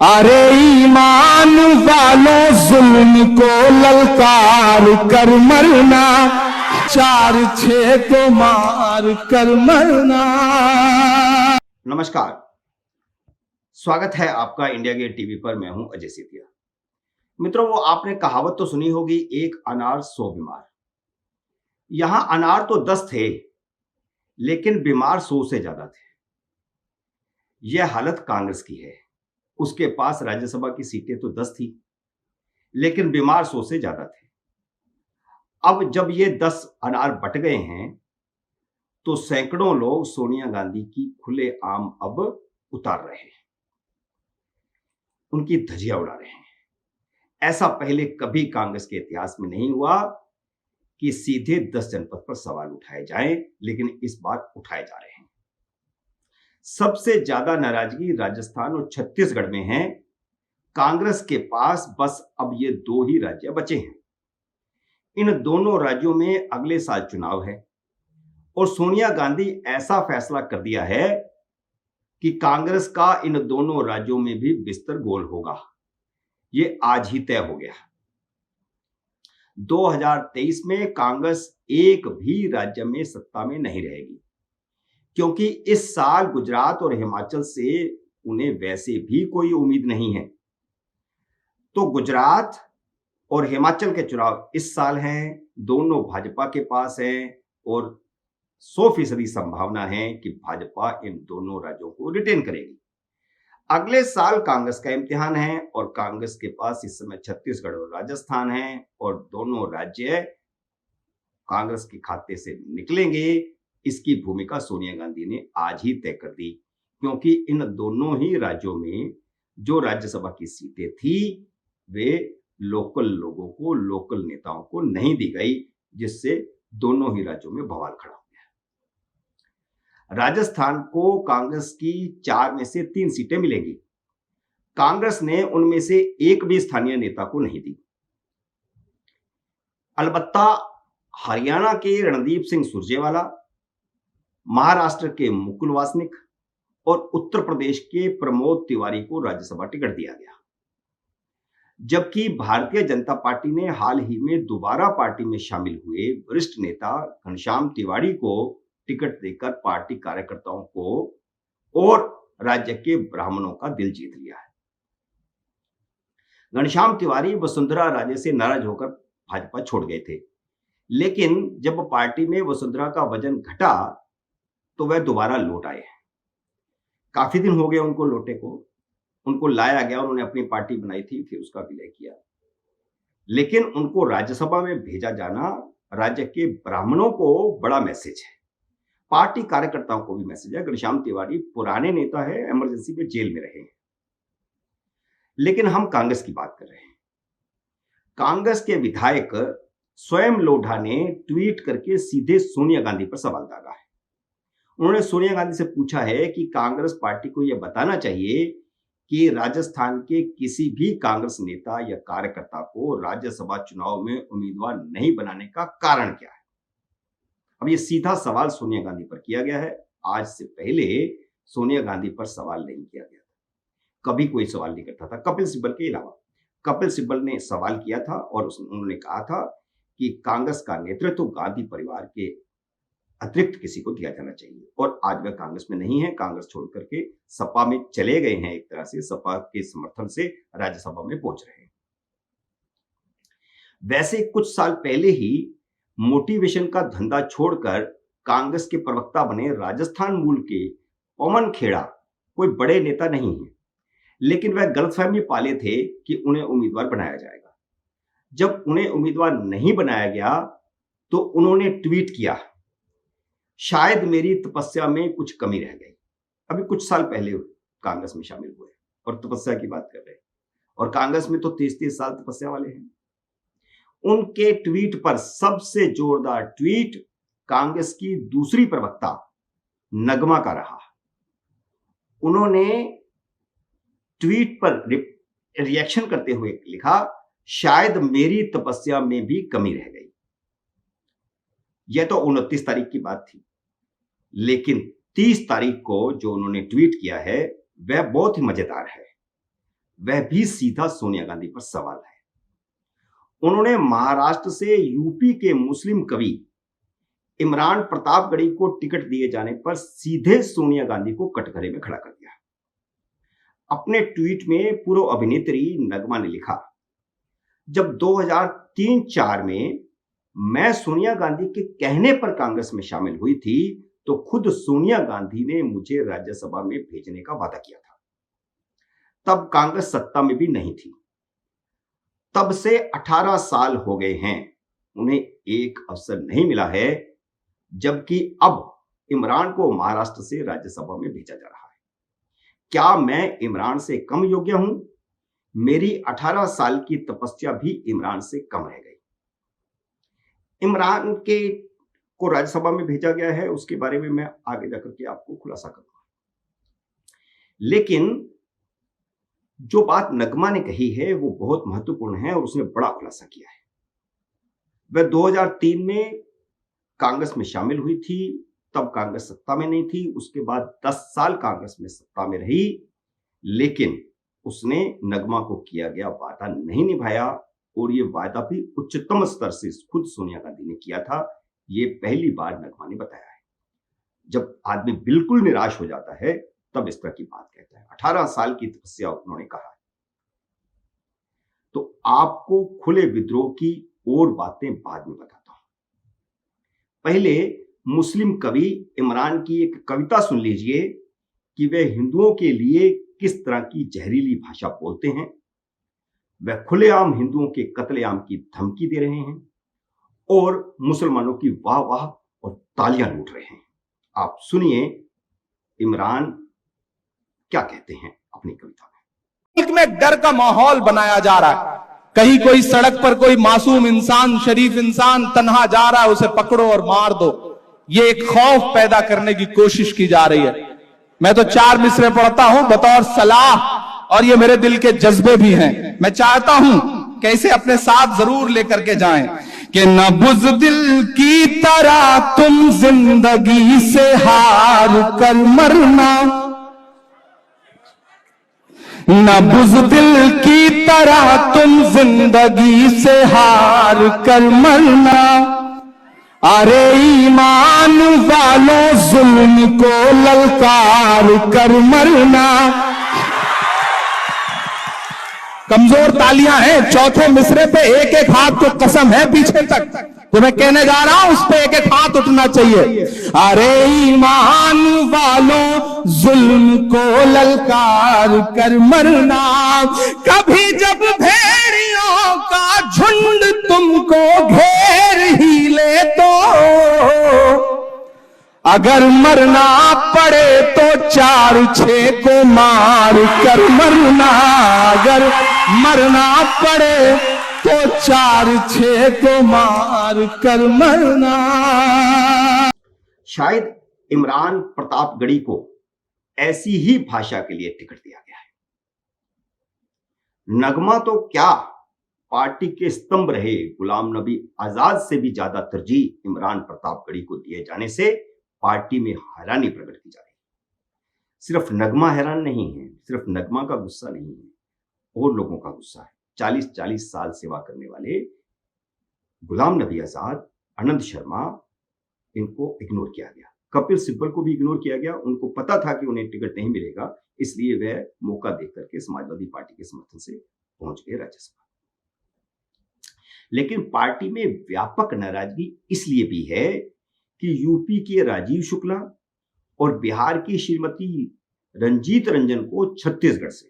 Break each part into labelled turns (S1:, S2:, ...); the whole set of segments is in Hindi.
S1: अरे ईमान वालों जुल्म को ललकार कर मरना, 4-6 को मार कर मरना।
S2: नमस्कार, स्वागत है आपका इंडिया गेट टीवी पर। मैं हूं अजय सेठिया। मित्रों, वो आपने कहावत तो सुनी होगी, एक अनार 100 बीमार। यहां अनार तो 10 थे, लेकिन बीमार 100 से ज्यादा थे। यह हालत कांग्रेस की है। उसके पास राज्यसभा की सीटें तो 10 थी, लेकिन बीमार 100 से ज्यादा थे। अब जब ये 10 अनार बट गए हैं, तो सैकड़ों लोग सोनिया गांधी की खुलेआम अब उतार रहे हैं, उनकी धज्जियां उड़ा रहे हैं। ऐसा पहले कभी कांग्रेस के इतिहास में नहीं हुआ कि सीधे 10 जनपद पर सवाल उठाए जाएं, लेकिन इस बार उठाए जा रहे हैं। सबसे ज्यादा नाराजगी राजस्थान और छत्तीसगढ़ में है। कांग्रेस के पास बस अब ये 2 ही राज्य बचे हैं। इन दोनों राज्यों में अगले साल चुनाव है और सोनिया गांधी ऐसा फैसला कर दिया है कि कांग्रेस का इन दोनों राज्यों में भी बिस्तर गोल होगा। ये आज ही तय हो गया। 2023 में कांग्रेस एक भी राज्य में सत्ता में नहीं रहेगी, क्योंकि इस साल गुजरात और हिमाचल से उन्हें वैसे भी कोई उम्मीद नहीं है। तो गुजरात और हिमाचल के चुनाव इस साल हैं, दोनों भाजपा के पास हैं और 100% संभावना है कि भाजपा इन दोनों राज्यों को रिटेन करेगी। अगले साल कांग्रेस का इम्तिहान है और कांग्रेस के पास इस समय छत्तीसगढ़ और राजस्थान है और दोनों राज्य कांग्रेस के खाते से निकलेंगे। इसकी भूमिका सोनिया गांधी ने आज ही तय कर दी, क्योंकि इन दोनों ही राज्यों में जो राज्यसभा की सीटें थी वे लोकल लोगों को, लोकल नेताओं को नहीं दी गई, जिससे दोनों ही राज्यों में बवाल खड़ा हो गया। राजस्थान को कांग्रेस की 4 में से 3 सीटें मिलेंगी। कांग्रेस ने उनमें से एक भी स्थानीय नेता को नहीं दी। अलबत्ता हरियाणा के रणदीप सिंह सुरजेवाला, महाराष्ट्र के मुकुल वासनिक और उत्तर प्रदेश के प्रमोद तिवारी को राज्यसभा टिकट दिया गया। जबकि भारतीय जनता पार्टी ने हाल ही में दोबारा पार्टी में शामिल हुए वरिष्ठ नेता घनश्याम तिवारी को टिकट देकर पार्टी कार्यकर्ताओं को और राज्य के ब्राह्मणों का दिल जीत लिया है। घनश्याम तिवारी वसुंधरा राजे से नाराज होकर भाजपा छोड़ गए थे, लेकिन जब पार्टी में वसुंधरा का वजन घटा तो वह दोबारा लौट आए। काफी दिन हो गए उनको लौटे को। उनको लाया गया, उन्होंने अपनी पार्टी बनाई थी, फिर उसका विलय किया, लेकिन उनको राज्यसभा में भेजा जाना राज्य के ब्राह्मणों को बड़ा मैसेज है, पार्टी कार्यकर्ताओं को भी मैसेज है। घनश्याम तिवारी पुराने नेता है, इमरजेंसी में जेल में रहे हैं। लेकिन हम कांग्रेस की बात कर रहे हैं। कांग्रेस के विधायक स्वयं लोढ़ा ने ट्वीट करके सीधे सोनिया गांधी पर सवाल दागा है। उन्होंने सोनिया गांधी से पूछा है कि कांग्रेस पार्टी को यह बताना चाहिए कि राजस्थान के किसी भी कांग्रेस नेता या कार्यकर्ता को राज्यसभा चुनाव में उम्मीदवार नहीं बनाने का कारण क्या है। अब ये सीधा सवाल सोनिया गांधी पर किया गया है। आज से पहले सोनिया गांधी पर सवाल नहीं किया गया था, कभी कोई सवाल नहीं करता था, कपिल सिब्बल के अलावा। कपिल सिब्बल ने सवाल किया था और उन्होंने कहा था कि कांग्रेस का नेतृत्व गांधी परिवार के अतिरिक्त किसी को दिया जाना चाहिए, और आज वह कांग्रेस में नहीं है। कांग्रेस छोड़ करके सपा में चले गए हैं। एक तरह से सपा के समर्थन से राज्यसभा में पहुंच रहे हैं। वैसे कुछ साल पहले ही मोटिवेशन का धंधा छोड़कर कांग्रेस के प्रवक्ता बने राजस्थान मूल के पवन खेड़ा कोई बड़े नेता नहीं है, लेकिन वह गलतफहमी पाले थे कि उन्हें उम्मीदवार बनाया जाएगा। जब उन्हें उम्मीदवार नहीं बनाया गया तो उन्होंने ट्वीट किया, शायद मेरी तपस्या में कुछ कमी रह गई। अभी कुछ साल पहले कांग्रेस में शामिल हुए और तपस्या की बात कर रहे हैं, और कांग्रेस में तो 30-30 साल तपस्या वाले हैं। उनके ट्वीट पर सबसे जोरदार ट्वीट कांग्रेस की दूसरी प्रवक्ता नगमा का रहा। उन्होंने ट्वीट पर रिएक्शन करते हुए लिखा, शायद मेरी तपस्या में भी कमी रह गई। यह तो 29 तारीख की बात थी, लेकिन 30 तारीख को जो उन्होंने ट्वीट किया है वह बहुत ही मजेदार है। वह भी सीधा सोनिया गांधी पर सवाल है। उन्होंने महाराष्ट्र से यूपी के मुस्लिम कवि इमरान प्रतापगढ़ी को टिकट दिए जाने पर सीधे सोनिया गांधी को कटघरे में खड़ा कर दिया। अपने ट्वीट में पूर्व अभिनेत्री नगमा ने लिखा, जब 2003-4 में मैं सोनिया गांधी के कहने पर कांग्रेस में शामिल हुई थी तो खुद सोनिया गांधी ने मुझे राज्यसभा में भेजने का वादा किया था। तब कांग्रेस सत्ता में भी नहीं थी। तब से 18 साल हो गए हैं, उन्हें एक अवसर नहीं मिला है, जबकि अब इमरान को महाराष्ट्र से राज्यसभा में भेजा जा रहा है। क्या मैं इमरान से कम योग्य हूं? मेरी 18 साल की तपस्या भी इमरान से कम रह गई। इमरान को राज्यसभा में भेजा गया है, उसके बारे में मैं आगे जाकर के आपको खुलासा करूंगा। लेकिन जो बात नगमा ने कही है वो बहुत महत्वपूर्ण है और उसने बड़ा खुलासा किया है। वह 2003 में कांग्रेस में शामिल हुई थी, तब कांग्रेस सत्ता में नहीं थी। उसके बाद 10 साल कांग्रेस में सत्ता में रही, लेकिन उसने नगमा को किया गया वादा नहीं निभाया और ये वादा भी उच्चतम स्तर से खुद सोनिया गांधी ने किया था। ये पहली बार नगमा ने बताया है। जब आदमी बिल्कुल निराश हो जाता है तब इस तरह की बात कहता है। 18 साल की तपस्या उन्होंने कहा। तो आपको खुले विद्रोह की और बातें बाद में बताता हूं। पहले मुस्लिम कवि इमरान की एक कविता सुन लीजिए कि वे हिंदुओं के लिए किस तरह की जहरीली भाषा बोलते हैं। वह खुलेआम हिंदुओं के कत्लेआम की धमकी दे रहे हैं और मुसलमानों की वाह वाह और तालियां लूट रहे हैं। आप सुनिए इमरान क्या कहते हैं अपनी कविता में।
S1: मुल्क में डर का माहौल बनाया जा रहा है। कहीं कोई सड़क पर कोई मासूम इंसान, शरीफ इंसान तन्हा जा रहा है, उसे पकड़ो और मार दो। ये एक खौफ पैदा करने की कोशिश की जा रही है। मैं तो 4 मिसरे पढ़ता हूं बतौर सलाह, और ये मेरे दिल के जज्बे भी हैं। मैं चाहता हूं कि इसे अपने साथ जरूर लेकर के जाएं कि न बुज़दिल की तरह तुम जिंदगी से हार कर मरना, न बुज़दिल की तरह तुम जिंदगी से हार कर मरना। अरे ईमान वालों जुल्म को ललकार कर मरना। कमजोर तालियां हैं। चौथे मिसरे पे एक एक हाथ को कसम है पीछे तक, तो मैं कहने जा रहा हूं उस पे एक एक हाथ उठना चाहिए। अरे ईमान वालों जुल्म को ललकार कर मरना। कभी जब भेड़ियों का झुंड तुमको घेर ही ले तो अगर मरना पड़े तो 4-6 को मार कर मरना। अगर मरना पड़े तो 4-6 को मार कर मरना।
S2: शायद इमरान प्रतापगढ़ी को ऐसी ही भाषा के लिए टिकट दिया गया है। नगमा तो क्या, पार्टी के स्तंभ रहे गुलाम नबी आजाद से भी ज्यादा तरजीह इमरान प्रतापगढ़ी को दिए जाने से पार्टी में हैरानी प्रकट की जा रही है। सिर्फ नगमा हैरान नहीं है, सिर्फ नगमा का गुस्सा नहीं है, और लोगों का गुस्सा है। 40-40 साल सेवा करने वाले गुलाम नबी आजाद, आनंद शर्मा, इनको इग्नोर किया गया। कपिल सिब्बल को भी इग्नोर किया गया। उनको पता था कि उन्हें टिकट नहीं मिलेगा, इसलिए वह मौका देख करके समाजवादी पार्टी के समर्थन से पहुंच गए राज्यसभा। लेकिन पार्टी में व्यापक नाराजगी इसलिए भी है कि यूपी के राजीव शुक्ला और बिहार की श्रीमती रंजीत रंजन को छत्तीसगढ़ से,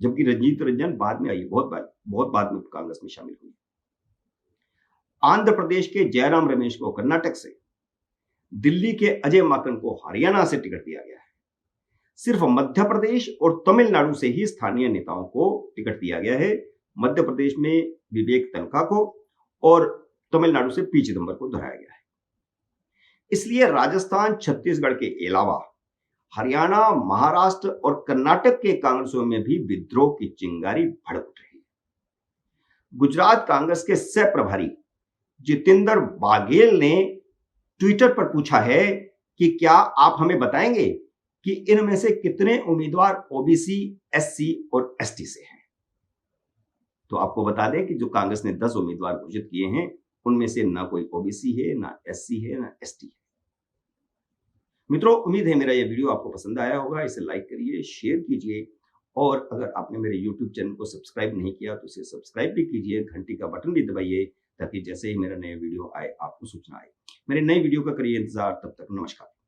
S2: जबकि रंजीत रंजन बाद में आई, बहुत बाद में कांग्रेस में शामिल हुई। आंध्र प्रदेश के जयराम रमेश को कर्नाटक से, दिल्ली के अजय माकन को हरियाणा से टिकट दिया गया है। सिर्फ मध्य प्रदेश और तमिलनाडु से ही स्थानीय नेताओं को टिकट दिया गया है। मध्य प्रदेश में विवेक तनखा को और तमिलनाडु से पी चिदंबरम को दोहराया गया है। इसलिए राजस्थान, छत्तीसगढ़ के अलावा हरियाणा, महाराष्ट्र और कर्नाटक के कांग्रेसियों में भी विद्रोह की चिंगारी भड़क उठ रही है। गुजरात कांग्रेस के सह प्रभारी जितेंद्र बाघेल ने ट्विटर पर पूछा है कि क्या आप हमें बताएंगे कि इनमें से कितने उम्मीदवार ओबीसी, एससी और एसटी से हैं। तो आपको बता दें कि जो कांग्रेस ने 10 उम्मीदवार घोषित किए हैं, उनमें से ना कोई ओबीसी है, ना एससी है, ना एसटी है। मित्रों, उम्मीद है मेरा यह वीडियो आपको पसंद आया होगा। इसे लाइक करिए, शेयर कीजिए और अगर आपने मेरे YouTube चैनल को सब्सक्राइब नहीं किया तो इसे सब्सक्राइब भी कीजिए, घंटी का बटन भी दबाइए ताकि जैसे ही मेरा नया वीडियो आए आपको सूचना आए। मेरे नए वीडियो का करिए इंतजार। तब तक नमस्कार।